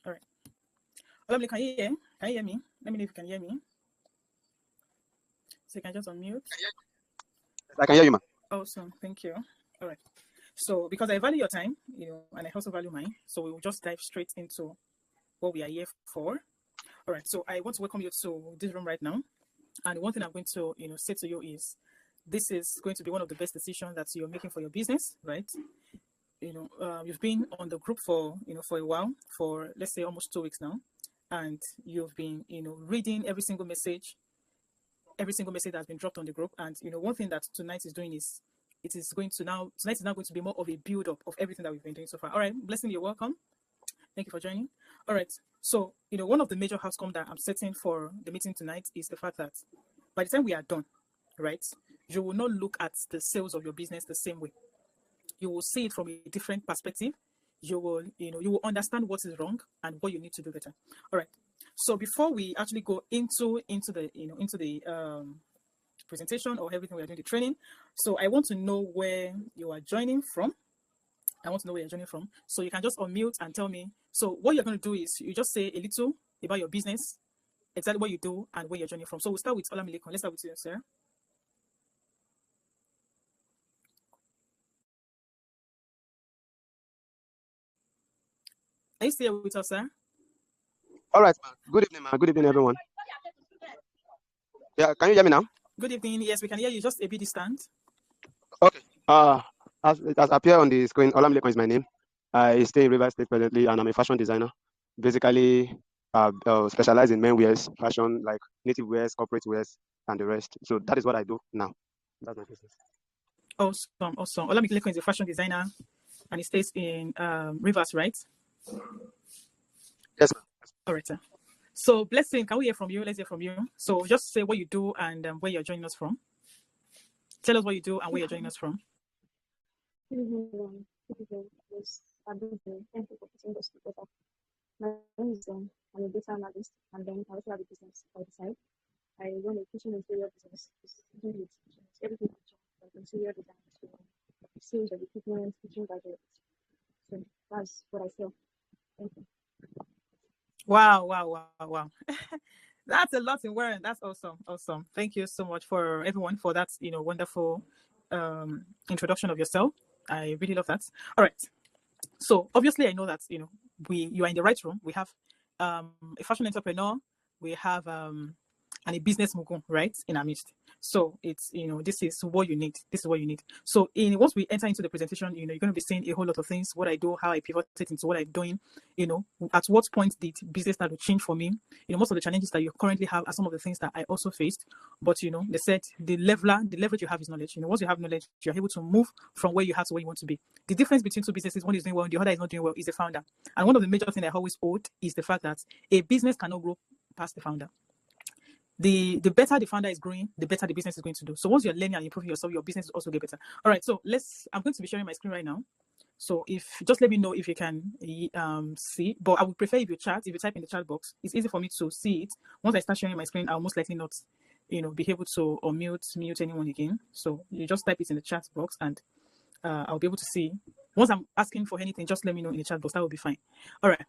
All right. Lovely, can you hear? Can you hear me? Let me know if you can hear me. So you can just unmute. I can hear you, ma'am. Awesome. Thank you. All right. So because I value your time, and I also value mine, so we will just dive straight into what we are here for. All right. So I want to welcome you to this room right now. And one thing I'm going to, say to you is, this is going to be one of the best decisions that you're making for your business, right? You've been on the group for a while, for let's say almost 2 weeks now, and you've been, reading every single message that has been dropped on the group. And one thing that tonight is doing is tonight is now going to be more of a build up of everything that we've been doing so far. All right, Blessing, you're welcome. Thank you for joining. All right. So, one of the major outcomes that I'm setting for the meeting tonight is the fact that by the time we are done, right, you will not look at the sales of your business the same way. You will see it from a different perspective. You will understand what is wrong and what you need to do better. All right. So before we actually go into the presentation or everything we are doing, the training, so I want to know where you are joining from. So you can just unmute and tell me. So what you're going to do is you just say a little about your business, exactly what you do and where you're joining from. So we'll start with Olamilekun. Let's start with you, sir. Are you still with us, sir? All right. Good evening, ma'am. Good evening, everyone. Yeah, can you hear me now? Good evening. Yes, we can hear you, just a bit distant. Okay. As it has appeared on the screen, Olamilekun is my name. I stay in Rivers State presently, and I'm a fashion designer. Basically, specialize in men's fashion, like native wears, corporate wears, and the rest. So that is what I do now. That's my business. Awesome. Olamilekun is a fashion designer, and he stays in Rivers, right? Yes, ma'am. All right, sir. So, Blessing, can we hear from you? Let's hear from you. So, just say what you do and where you're joining us from. Tell us what you do and where you're joining us from. Good evening. Yes, thank you for putting this together. My name is I'm a data analyst, and then I also have a business by the side. I run a kitchen interior business. Do with everything like interior design, so sales of equipment, kitchen gadgets. So that's what I sell. Thank you. Wow. That's a lot in word. That's awesome. Thank you so much for everyone for that, wonderful introduction of yourself. I really love that. All right. So obviously I know that, you are in the right room. We have a fashion entrepreneur, we have and a business mogul, right, in our midst. So it's, this is what you need. So once we enter into the presentation, you're going to be seeing a whole lot of things, what I do, how I pivoted into what I'm doing, at what point did business start to change for me. Most of the challenges that you currently have are some of the things that I also faced. But, they said the leverage you have is knowledge. Once you have knowledge, you're able to move from where you are to where you want to be. The difference between two businesses, one is doing well and the other is not doing well, is the founder. And one of the major things I always hold is the fact that a business cannot grow past the founder. The better the founder is growing, the better the business is going to do. So once you're learning and improving yourself, your business will also get better. All right, so I'm going to be sharing my screen right now. So just let me know if you can see, but I would prefer if you type in the chat box. It's easy for me to see it. Once I start sharing my screen, I'll most likely not, be able to mute anyone again. So you just type it in the chat box and I'll be able to see. Once I'm asking for anything, just let me know in the chat box. That will be fine. All right.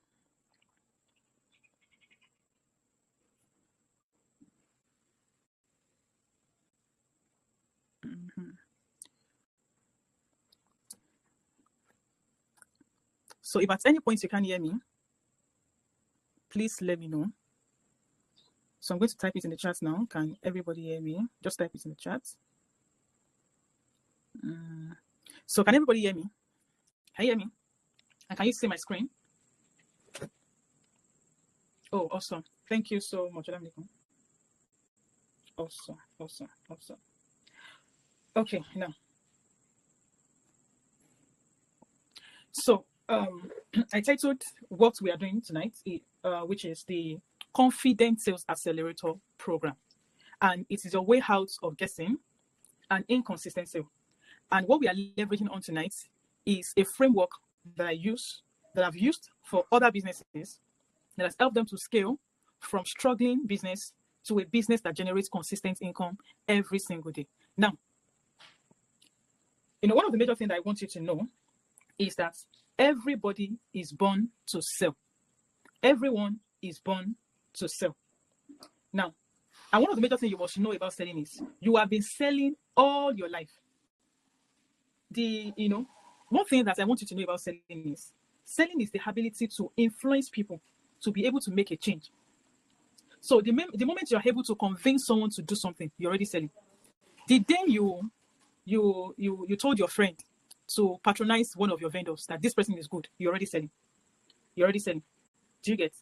So if at any point you can't hear me, please let me know. So I'm going to type it in the chat now. Can everybody hear me? Just type it in the chat. So can everybody hear me? Can you hear me? And can you see my screen? Oh, awesome. Thank you so much. Awesome. Okay, now. So I titled what we are doing tonight, which is the Confident Sales Accelerator program. And it is a way out of guessing an inconsistent sale. And what we are leveraging on tonight is a framework that I've used for other businesses that has helped them to scale from struggling business to a business that generates consistent income every single day. Now, one of the major things that I want you to know is that everybody is born to sell. Everyone is born to sell. Now, and one of the major things you must know about selling is you have been selling all your life. One thing that I want you to know about selling is the ability to influence people to be able to make a change. So the moment you're able to convince someone to do something, you're already selling. The day you told your friend to patronize one of your vendors that this person is good, you're already selling. You're already selling. Do you get?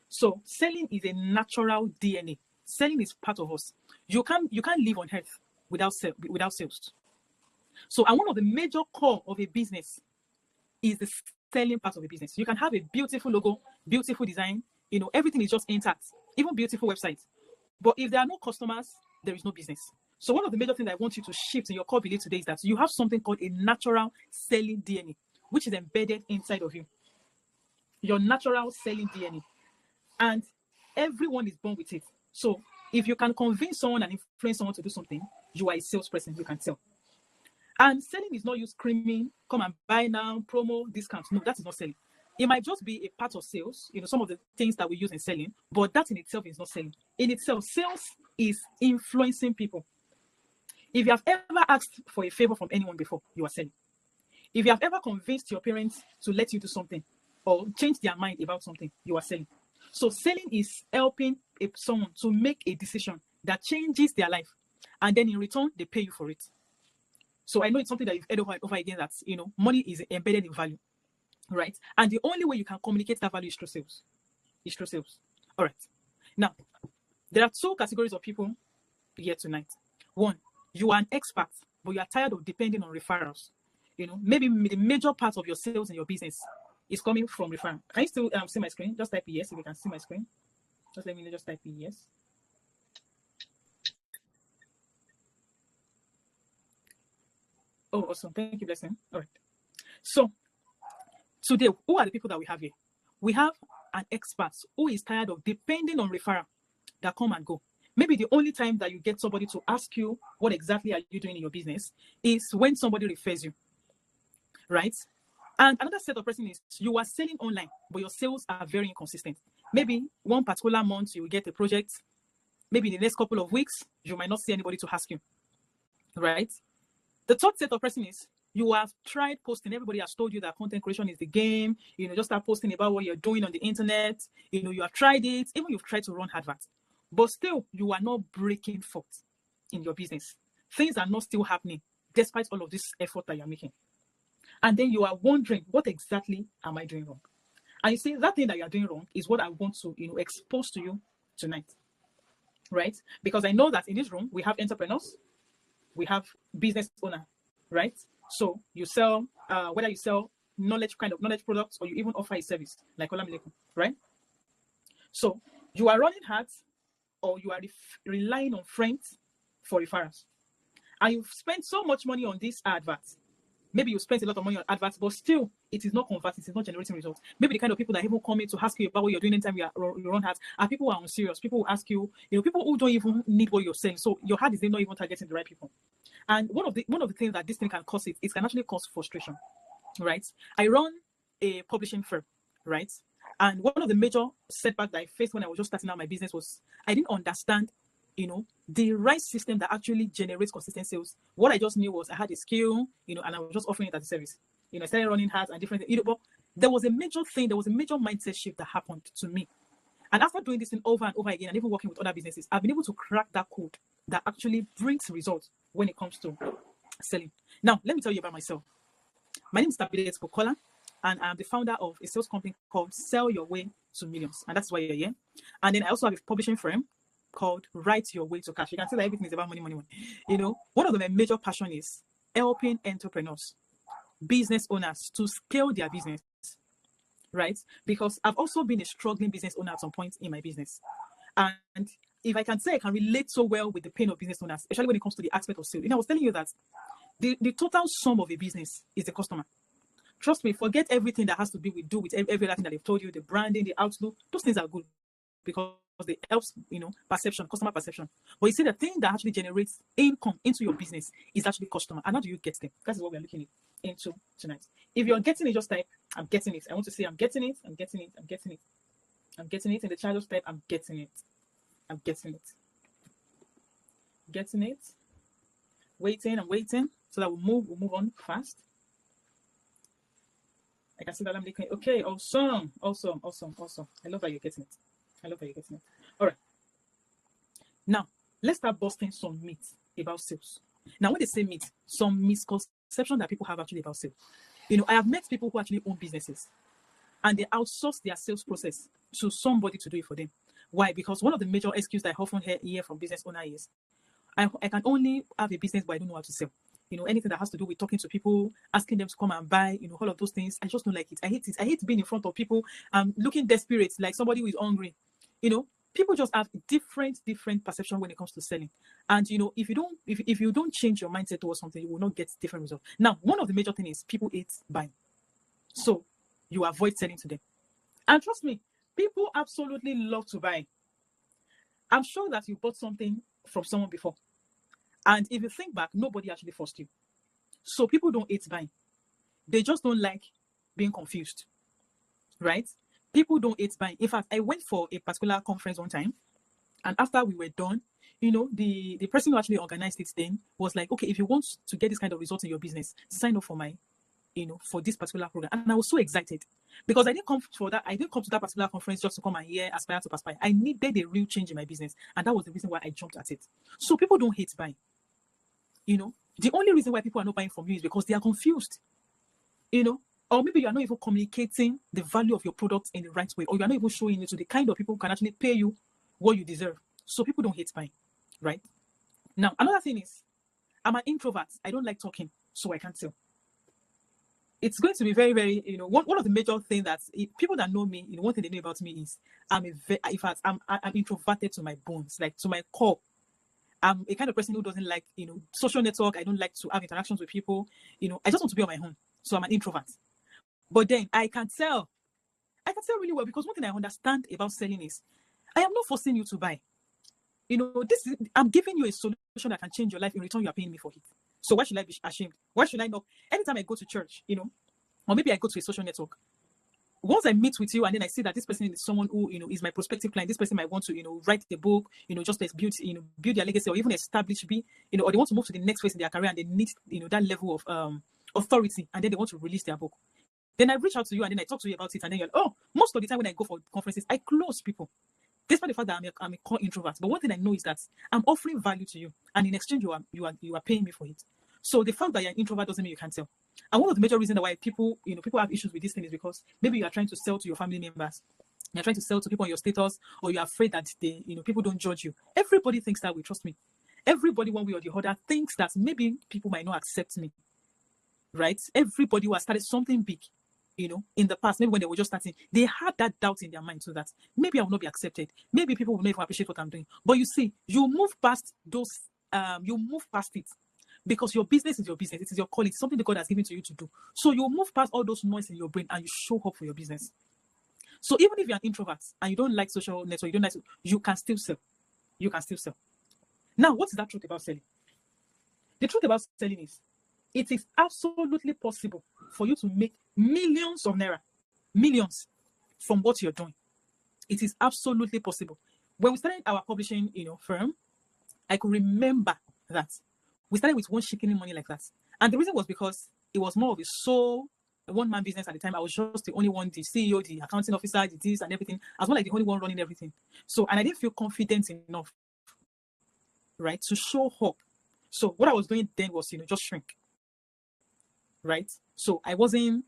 So selling is a natural DNA. Selling is part of us. You can't live on earth without sales. So, and one of the major core of a business is the selling part of a business. You can have a beautiful logo, beautiful design, everything is just intact, even beautiful websites. But if there are no customers, there is no business. So one of the major things I want you to shift in your core belief today is that you have something called a natural selling DNA, which is embedded inside of you. Your natural selling DNA. And everyone is born with it. So if you can convince someone and influence someone to do something, you are a salesperson, you can sell. And selling is not you screaming, come and buy now, promo, discount. No, that is not selling. It might just be a part of sales, some of the things that we use in selling, but that in itself is not selling. In itself, sales is influencing people. If you have ever asked for a favor from anyone before, you are selling. If you have ever convinced your parents to let you do something or change their mind about something, you are selling. So selling is helping someone to make a decision that changes their life. And then in return, they pay you for it. So I know it's something that you've heard over and over again that, money is embedded in value, right? And the only way you can communicate that value is through sales. All right. Now, there are two categories of people here tonight. One, you are an expert, but you are tired of depending on referrals. Maybe the major part of your sales in your business is coming from referral. Can you still see my screen? Just type yes if you can see my screen. Just let me know, just type yes. Oh, awesome. Thank you, Blessing. All right. So today, who are the people that we have here? We have an expert who is tired of depending on referral that come and go. Maybe the only time that you get somebody to ask you what exactly are you doing in your business is when somebody refers you, right? And another set of person is you are selling online, but your sales are very inconsistent. Maybe one particular month you will get a project. Maybe in the next couple of weeks, you might not see anybody to ask you, right? The third set of person is you have tried posting. Everybody has told you that content creation is the game. Just start posting about what you're doing on the internet. You have tried it. Even you've tried to run adverts. But still, you are not breaking forth in your business. Things are not still happening despite all of this effort that you're making. And then you are wondering, what exactly am I doing wrong? And you see, that thing that you're doing wrong is what I want to expose to you tonight, right? Because I know that in this room, we have entrepreneurs, we have business owner, right? So you sell, whether you sell knowledge products or you even offer a service like Olamileku, right? So you are running ads or you are relying on friends for referrals. And you've spent so much money on these adverts. Maybe you spent a lot of money on adverts, but still it is not converting, it is not generating results. Maybe the kind of people that even come in to ask you about what you're doing anytime you run ads are people who are unserious. People who ask you, people who don't even need what you're saying. So your ad is not even targeting the right people. And one of the things that this thing can cause it can actually cause frustration, right? I run a publishing firm, right? And one of the major setbacks that I faced when I was just starting out my business was I didn't understand, the right system that actually generates consistent sales. What I just knew was I had a skill, and I was just offering it as a service. I started running ads and different things. But there was a major mindset shift that happened to me. And after doing this thing over and over again and even working with other businesses, I've been able to crack that code that actually brings results when it comes to selling. Now, let me tell you about myself. My name is Tabidet Bukola, and I'm the founder of a sales company called Sell Your Way to Millions. And that's why you're here. And then I also have a publishing firm called Write Your Way to Cash. You can see that everything is about money. One of my major passion is helping entrepreneurs, business owners to scale their business, right? Because I've also been a struggling business owner at some point in my business. And if I can say I can relate so well with the pain of business owners, especially when it comes to the aspect of sales. I was telling you that the total sum of a business is the customer. Trust me, forget everything that has to do with every other thing that they've told you, the branding, the outlook. Those things are good because they helps, perception, customer perception. But you see, the thing that actually generates income into your business is actually customer. And how do you get them? That's what we're looking into tonight. If you're getting it, just type, I'm getting it. I want to say I'm getting it, I'm getting it, I'm getting it. I'm getting it in the childhood step. I'm getting it. I'm getting it. Getting it. Waiting. I'm waiting. So that we'll move on fast. I can see that I'm looking. Okay, awesome. Awesome. Awesome. Awesome. I love that you're getting it. I love that you're getting it. All right. Now, let's start busting some myths about sales. Now, when they say myth, some misconception that people have actually about sales. You know, I have met people who actually own businesses and they outsource their sales process to somebody to do it for them. Why? Because one of the major excuses that I often hear from business owners is, I can only have a business, but I don't know how to sell. You know, anything that has to do with talking to people, asking them to come and buy, you know, all of those things. I just don't like it. I hate it. I hate being in front of people looking desperate, like somebody who is hungry. You know, people just have different perception when it comes to selling. And you know, if you don't change your mindset towards something, you will not get different results. Now, one of the major things is people hate buying. So you avoid selling to them. And trust me, people absolutely love to buy. I'm sure that you bought something from someone before. And if you think back, nobody actually forced you. So people don't hate buying. They just don't like being confused, right? People don't hate buying. In fact, I went for a particular conference one time, and after we were done, you know, the person who actually organized it then was like, okay, if you want to get this kind of results in your business, sign up for my, you know, for this particular program. And I was so excited because I didn't come to that particular conference just to come and hear aspire to perspire. I needed a real change in my business, and that was the reason why I jumped at it. So people don't hate buying. You know, the only reason why people are not buying from you is because they are confused. You know, or maybe you are not even communicating the value of your product in the right way, or you are not even showing it to the kind of people who can actually pay you what you deserve. So people don't hate buying, right? Now, another thing is, I'm an introvert. I don't like talking, so I can't sell. It's going to be very, very, you know, one of the major things that people that know me, you know, one thing they know about me is I'm introverted to my bones, like to my core. I'm a kind of person who doesn't like, you know, social network. I don't like to have interactions with people. You know, I just want to be on my own. So I'm an introvert. But then I can tell really well, because one thing I understand about selling is I am not forcing you to buy. You know, I'm giving you a solution that can change your life. In return, you are paying me for it. So why should I be ashamed? Why should I not? Anytime I go to church, you know, or maybe I go to a social network, once I meet with you and then I see that this person is someone who, you know, is my prospective client, this person might want to, you know, write the book, you know, just build their legacy, or even establish, you know, or they want to move to the next phase in their career and they need, you know, that level of authority, and then they want to release their book. Then I reach out to you and then I talk to you about it, and then you're like, oh, most of the time when I go for conferences, I close people. Despite the fact that I'm a core introvert, but one thing I know is that I'm offering value to you, and in exchange, you are paying me for it. So the fact that you're an introvert doesn't mean you can't sell. And one of the major reasons why people have issues with this thing is because maybe you are trying to sell to your family members, you're trying to sell to people on your status, or you're afraid that people don't judge you. Everybody thinks that way. Trust me. Everybody, one way or the other, thinks that maybe people might not accept me. Right? Everybody who has started something big, you know, in the past, maybe when they were just starting, they had that doubt in their mind, so that maybe I will not be accepted. Maybe people will never appreciate what I'm doing. But you see, you move past those, you move past it. Because your business is your business. It is your calling. It's something that God has given to you to do. So you move past all those noise in your brain and you show up for your business. So even if you're an introvert and you don't like social network, you can still sell. You can still sell. Now, what is that truth about selling? The truth about selling is, it is absolutely possible for you to make millions of naira, millions, from what you're doing. It is absolutely possible. When we started our publishing, you know, firm, I could remember that we started with one shikini money like that. And the reason was because it was more of a one-man business at the time. I was just the only one, the CEO, the accounting officer, the this and everything. I was more like the only one running everything. So, and I didn't feel confident enough, right, to show up. So what I was doing then was, you know, just shrink, right? So I wasn't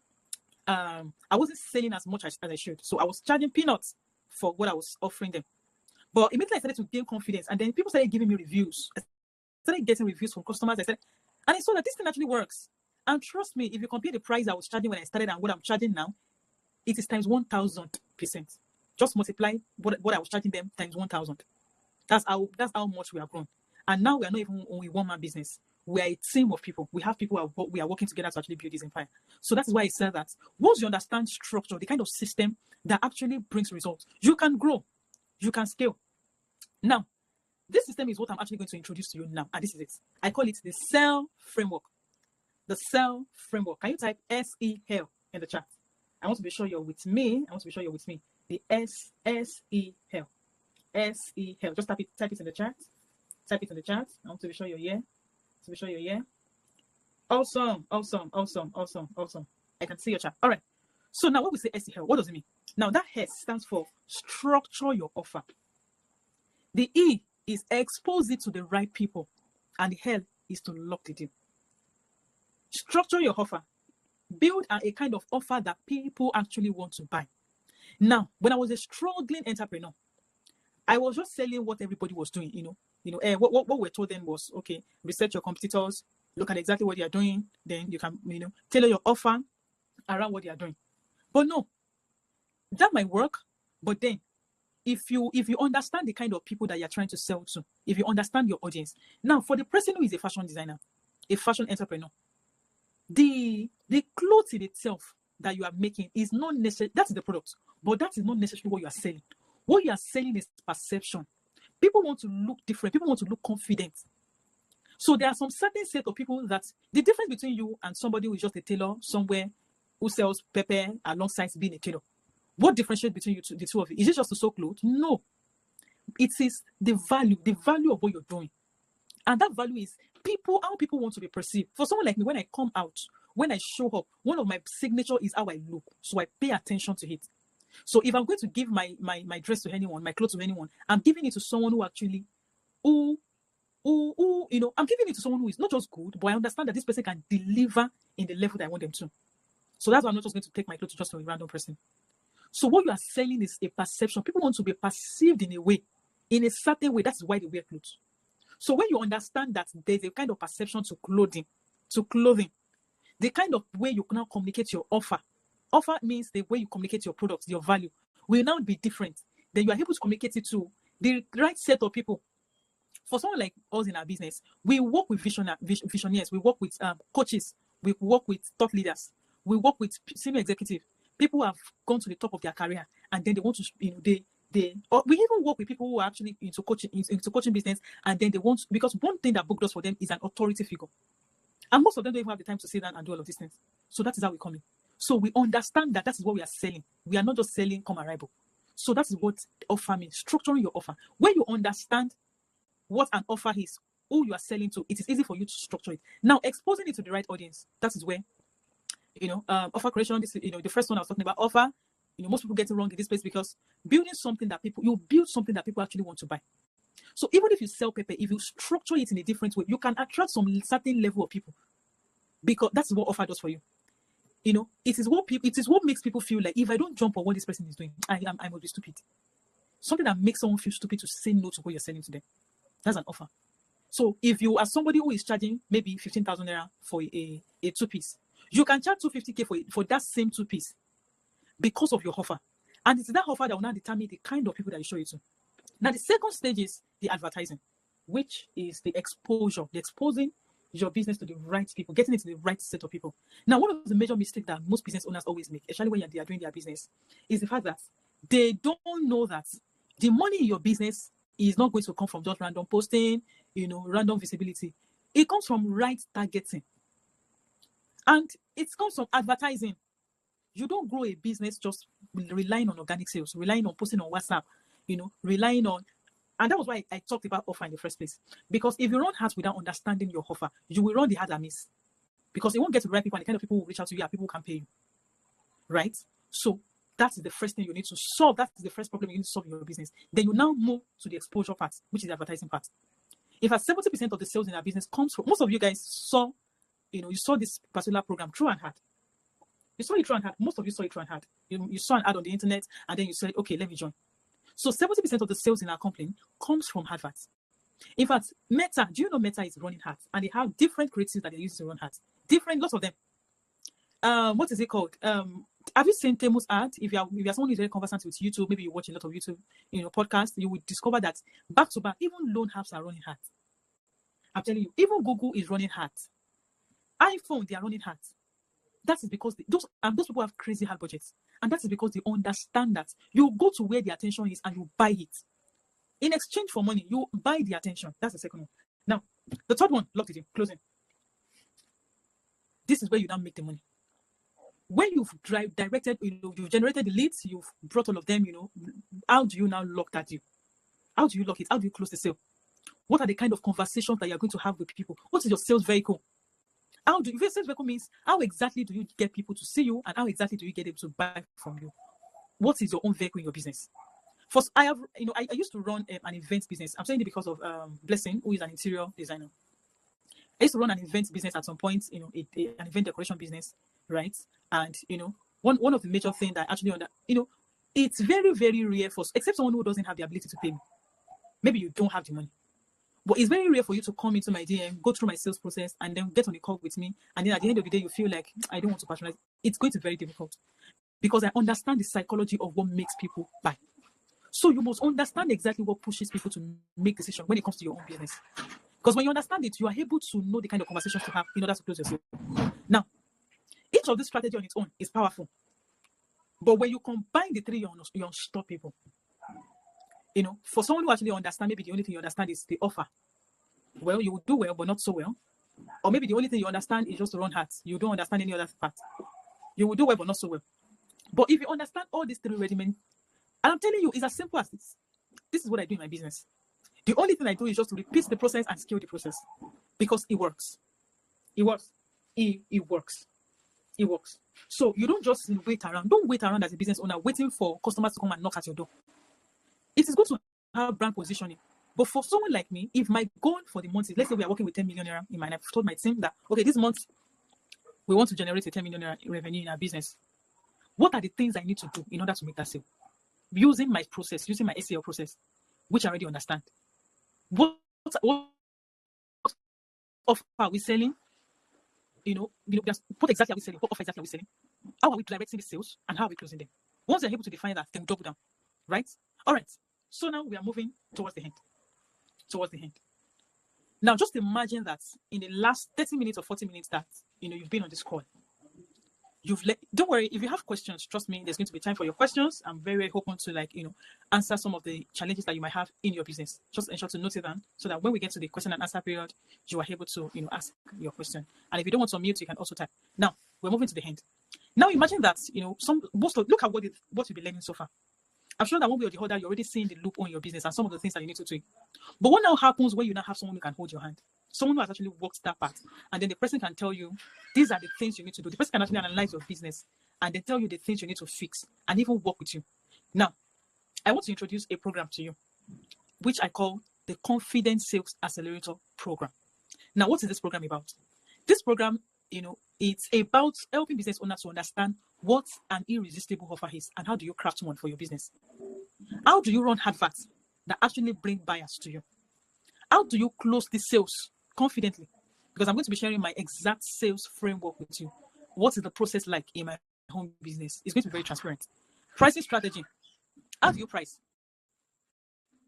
selling as much as I should. So I was charging peanuts for what I was offering them. But immediately I started to gain confidence, and then people started giving me reviews. I started getting reviews from customers. And I saw that this thing actually works. And trust me, if you compare the price I was charging when I started and what I'm charging now, it is times 1,000%. Just multiply what I was charging them times 1,000. That's how much we have grown. And now we are not even only one-man business. We are a team of people. We have people we are working together to actually build this empire. So that's why I said that once you understand structure, the kind of system that actually brings results, you can grow, you can scale. Now, this system is what I'm actually going to introduce to you now. And this is it. I call it the SEL framework. The SEL framework. Can you type SEL in the chat? I want to be sure you're with me. The S-E-L. S-E-L. Just type it in the chat. Type it in the chat. I want to be sure you're here. To be sure you're here. Awesome. I can see your chat. All right. So now when we say SEL, what does it mean? Now that S stands for structure your offer. The E is expose it to the right people. And the L is to lock the deal. Structure your offer. Build a kind of offer that people actually want to buy. Now, when I was a struggling entrepreneur, I was just selling what everybody was doing, what we're told then was, okay, research your competitors, look at exactly what they are doing, then you can, tailor your offer around what they are doing. But no, that might work, but then if you understand the kind of people that you're trying to sell to, if you understand your audience, now for the person who is a fashion designer, a fashion entrepreneur, the clothes in itself that you are making is not necessarily, that's the product, but that is not necessarily what you are selling. What you are selling is perception. People want to look different. People want to look confident. So there are some certain set of people that the difference between you and somebody who is just a tailor somewhere who sells pepper alongside being a tailor. What differentiates between you the two of you? Is it just to sew clothes? No. It is the value of what you're doing. And that value is how people want to be perceived. For someone like me, when I come out, when I show up, one of my signature is how I look. So I pay attention to it. So if I'm going to give my dress to anyone, my clothes to anyone, I'm giving it to someone who actually, I'm giving it to someone who is not just good, but I understand that this person can deliver in the level that I want them to. So that's why I'm not just going to take my clothes just from a random person. So what you are selling is a perception. People want to be perceived in a certain way. That's why they wear clothes. So when you understand that there's a kind of perception to clothing, the kind of way you can now communicate your offer. Offer means the way you communicate your product, your value will now be different. Then you are able to communicate it to the right set of people. For someone like us in our business, we work with visionaries, we work with coaches, we work with thought leaders, we work with senior executives. People who have gone to the top of their career and then they want to, we even work with people who are actually into coaching business, and then they want, because one thing that book does for them is an authority figure. And most of them don't even have the time to sit down and do all of these things. So that is how we come in. So we understand that is what we are selling. We are not just selling come arrival. So that is what offer means, structuring your offer. When you understand what an offer is, who you are selling to, it is easy for you to structure it. Now, exposing it to the right audience, that is where, offer creation, this, the first one I was talking about, offer, most people get it wrong in this place, because building something that you build something that people actually want to buy. So even if you sell pepper, if you structure it in a different way, you can attract some certain level of people, because that's what offer does for you. It is what makes people feel like, if I don't jump on what this person is doing, I will be stupid. Something that makes someone feel stupid to say no to what you're selling to them. That's an offer. So if you are somebody who is charging maybe 15,000 naira for a two-piece, you can charge 250K for that same two-piece because of your offer. And it's that offer that will now determine the kind of people that you show it to. Now, the second stage is the advertising, which is the exposure, the exposing your business to the right people, getting it to the right set of people. Now, one of the major mistakes that most business owners always make, especially when they are doing their business, is the fact that they don't know that the money in your business is not going to come from just random posting, random visibility. It comes from right targeting. And it comes from advertising. You don't grow a business just relying on organic sales, relying on posting on WhatsApp, relying on. And that was why I talked about offer in the first place. Because if you run hard without understanding your offer, you will run the hard amiss. Because it won't get to the right people, and the kind of people who reach out to you are people who can pay you. Right? So that's the first thing you need to solve. That's the first problem you need to solve in your business. Then you now move to the exposure part, which is the advertising part. In fact, 70% of the sales in our business comes from, most of you guys saw, you saw this particular program through an ad. You saw it through an ad. Most of you saw it through an ad. You saw an ad on the internet, and then you said, okay, let me join. So 70% of the sales in our company comes from adverts. In fact, Meta, do you know Meta is running ads? And they have different creatives that they use to run ads. Lots of them. What is it called? Have you seen Temu's ad? If you're someone who's very conversant with YouTube, maybe you watch a lot of YouTube, podcasts, you will discover that back to back, even loan apps are running ads. I'm telling you, even Google is running ads. iPhone, they are running ads. That is because those people have crazy hard budgets. And that is because they understand that you go to where the attention is and you buy it. In exchange for money, you buy the attention. That's the second one. Now, the third one, locked it in, closing. This is where you now make the money. when you've directed, you've generated the leads, you've brought all of them, how do you now lock that deal? How do you lock it? How do you close the sale? What are the kind of conversations that you're going to have with people? What is your sales vehicle? If your sales vehicle means, how exactly do you get people to see you, and how exactly do you get them to buy from you? What is your own vehicle in your business? First, I used to run an event business. I'm saying it because of Blessing, who is an interior designer. I used to run an event business at some point, an event decoration business, right? And one of the major things that actually it's very, very rare for, except someone who doesn't have the ability to pay me. Maybe you don't have the money, but it's very rare for you to come into my DM, go through my sales process, and then get on a call with me. And then at the end of the day, you feel like, I don't want to patronize. It's going to be very difficult because I understand the psychology of what makes people buy. So you must understand exactly what pushes people to make decisions when it comes to your own business. Because when you understand it, you are able to know the kind of conversations to have in order to close your sale. Now, each of this strategy on its own is powerful. But when you combine the three, you're unstoppable. For someone who actually understands, maybe the only thing you understand is the offer. Well, you will do well, but not so well. Or maybe the only thing you understand is just to run hats. You don't understand any other part. You will do well, but not so well. But if you understand all these three regimens, and I'm telling you, it's as simple as this. This is what I do in my business. The only thing I do is just to repeat the process and scale the process because it works. It works. It works. It works. So you don't just wait around. Don't wait around as a business owner waiting for customers to come and knock at your door. It is good to have brand positioning. But for someone like me, if my goal for the month is, let's say we are working with 10 million naira in mind, I've told my team that, okay, this month we want to generate a 10 million naira revenue in our business. What are the things I need to do in order to make that sale? Using my process, using my SEO process, which I already understand. What offer are we selling? What exactly are we selling? What offer exactly are we selling? How are we directing the sales? And how are we closing them? Once you're able to define that, then we double down. Right? All right. So now we are moving towards the end. Now, just imagine that in the last 30 minutes or 40 minutes that you've been on this call. Don't worry, if you have questions, trust me, there's going to be time for your questions. I'm very, very open to answer some of the challenges that you might have in your business. Just ensure to note it down so that when we get to the question and answer period, you are able to ask your question. And if you don't want to unmute, you can also type. Now we're moving to the end. Now imagine that look at what you've been learning so far. I'm sure that one way or the other, you're already seeing the loop on your business and some of the things that you need to do. But what now happens when you now have someone who can hold your hand? Someone who has actually worked that part. And then the person can tell you, these are the things you need to do. The person can actually analyze your business and then tell you the things you need to fix and even work with you. Now, I want to introduce a program to you, which I call the Confident Sales Accelerator program. Now, what is this program about? This program, it's about helping business owners to understand what an irresistible offer is and how do you craft one for your business. How do you run adverts that actually bring buyers to you? How do you close the sales confidently? Because I'm going to be sharing my exact sales framework with you. What is the process like in my home business? It's going to be very transparent. Pricing strategy. How do you price?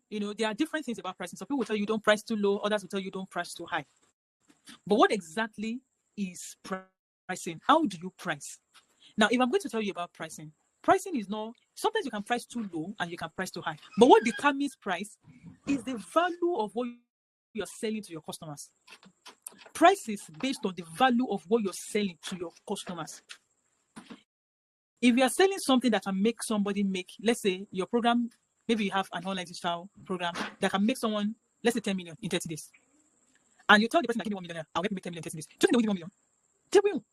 There are different things about pricing. Some people will tell you don't price too low. Others will tell you don't price too high. But what exactly is pricing? How do you price? Now, if I'm going to tell you about pricing is not, sometimes you can price too low and you can price too high. But what determines price is the value of what you're selling to your customers. Price is based on the value of what you're selling to your customers. If you are selling something that can make somebody let's say your program, maybe you have an online digital program that can make someone, let's say 10 million in 30 days. And you tell the person that give me 1 million, I'll help you make 10 million in 30 days. Do you think they will give 1 million? They will.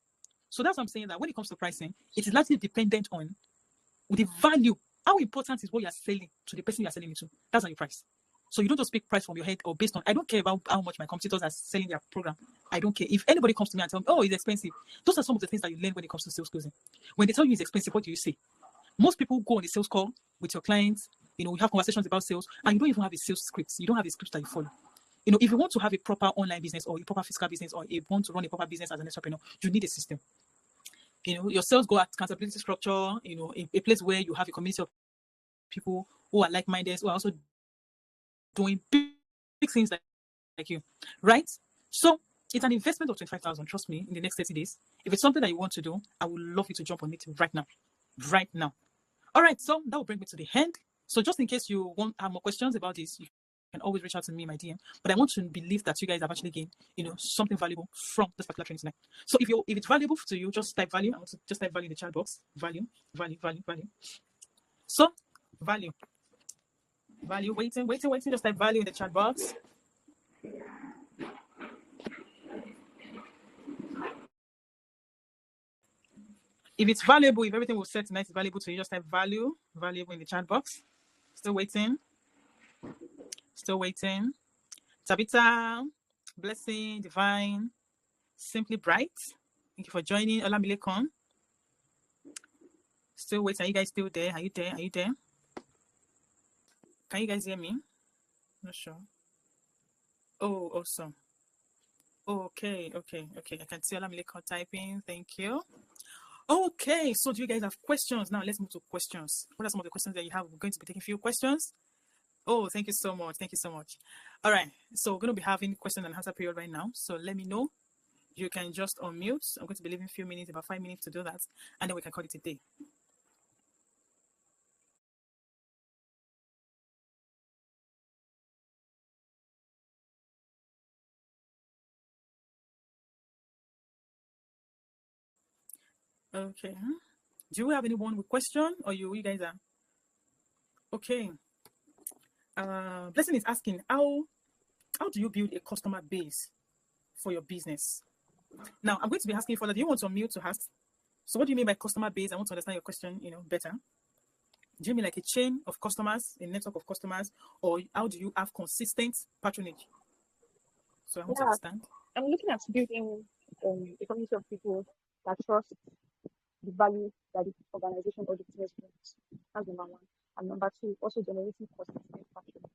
So that's what I'm saying, that when it comes to pricing, it is largely dependent on the value. How important is what you're selling to the person you're selling it to? That's how you price. So you don't just pick price from your head or based on, I don't care about how much my competitors are selling their program. I don't care. If anybody comes to me and tells me, oh, it's expensive, those are some of the things that you learn when it comes to sales closing. When they tell you it's expensive, what do you say? Most people go on a sales call with your clients, we have conversations about sales, and you don't even have a sales script. You don't have a script that you follow. If you want to have a proper online business or a proper physical business or you want to run a proper business as an entrepreneur, you need a system. Your sales go at accountability structure, a place where you have a community of people who are like-minded, who are also doing big things like you, right? So it's an investment of 25,000, trust me, in the next 30 days. If it's something that you want to do, I would love you to jump on it right now. All right, so that will bring me to the end. So just in case you want to have more questions about this, can always reach out to me in my DM. But I want to believe that you guys have actually gained, something valuable from this particular training tonight. So if it's valuable to you, just type value. I want to just type value in the chat box. Value, value, value, value. So value, value. Waiting. Just type value in the chat box. If it's valuable, if everything was said tonight is valuable to you, just type valuable in the chat box. Still waiting. Tabitha, Blessing, Divine, Simply Bright. Thank you for joining. Olamilekon. Still waiting. Are you guys still there? Are you there? Can you guys hear me? Not sure. Oh, awesome. Okay. I can see Olamilekon typing. Thank you. Okay, so do you guys have questions? Now let's move to questions. What are some of the questions that you have? We're going to be taking a few questions. Oh, thank you so much. All right, so we're going to be having question and answer period right now. So let me know. You can just unmute. I'm going to be leaving a few minutes, about 5 minutes to do that. And then we can call it a day. Okay. Do you have anyone with question, or you guys are okay? Blessing is asking, how do you build a customer base for your business? Now I'm going to be asking for that. Do you want to unmute to ask? So what do you mean by customer base? I want to understand your question, better. Do you mean like a chain of customers, a network of customers, or how do you have consistent patronage? So I want to understand. I'm looking at building a community of people that trust the value that the organization or the business brings. That's number one. And number two, also generating consistent patronage.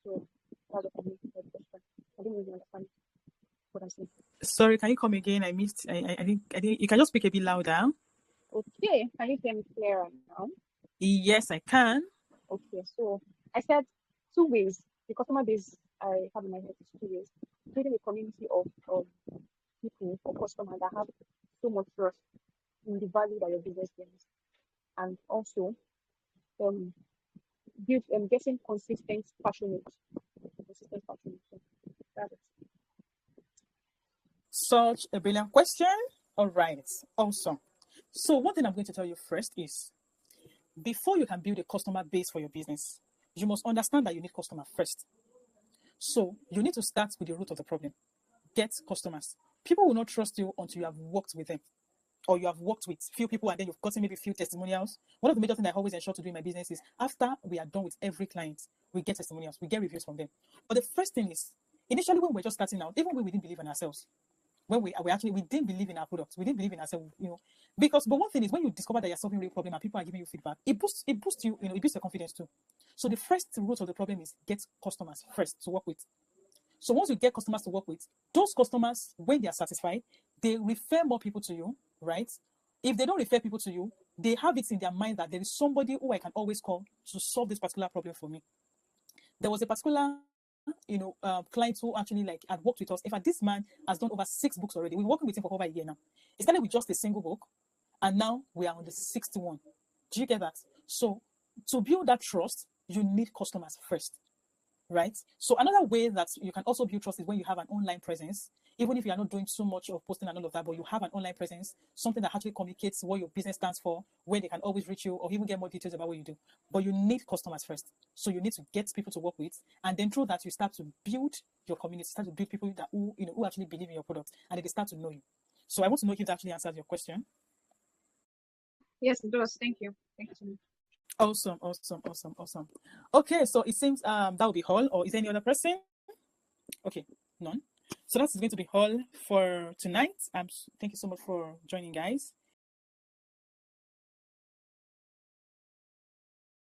So that's what I mean by the question. I didn't really understand what I'm saying. Sorry, can you come again? I missed. I didn't. You can just speak a bit louder. Okay, can you hear me clearer now? Yes, I can. Okay, so I said 2 ways. The customer base I have in my head is 2 ways. Creating a community of people or customers that have so much trust in the value that your business brings, and also getting consistent patronage. That's it. Such a brilliant question. All right, awesome. So one thing I'm going to tell you first is, before you can build a customer base for your business, you must understand that you need customers first. So you need to start with the root of the problem. Get customers. People will not trust you until you have worked with them, or you have worked with few people and then you've gotten maybe a few testimonials. One of the major things I always ensure to do in my business is, after we are done with every client, we get testimonials, we get reviews from them. But the first thing is, initially when we're just starting out, even when we didn't believe in ourselves, when we didn't believe in our products, we didn't believe in ourselves, but one thing is, when you discover that you're solving a real problem and people are giving you feedback, it boosts you, it boosts your confidence too. So the first root of the problem is get customers first to work with. So once you get customers to work with, those customers, when they are satisfied, they refer more people to you, right? If they don't refer people to you, they have it in their mind that there is somebody who I can always call to solve this particular problem for me. There was a particular client who actually had worked with us. In fact, this man has done over 6 books already. We've been working with him for over a year now. It started with just a single book, and now we are on the 6th one. Do you get that? So to build that trust, you need customers first, right? So another way that you can also build trust is when you have an online presence. Even if you are not doing so much of posting and all of that, but you have an online presence, something that actually communicates what your business stands for, where they can always reach you or even get more details about what you do. But you need customers first. So you need to get people to work with, and then through that you start to build your community, start to build people that who actually believe in your product, and they start to know you. So I want to know if that actually answers your question. Yes, it does. Thank you. Thank you so much. Awesome. Okay, so it seems that will be all. Or is there any other person? Okay, none. So that's going to be all for tonight. Thank you so much for joining, guys.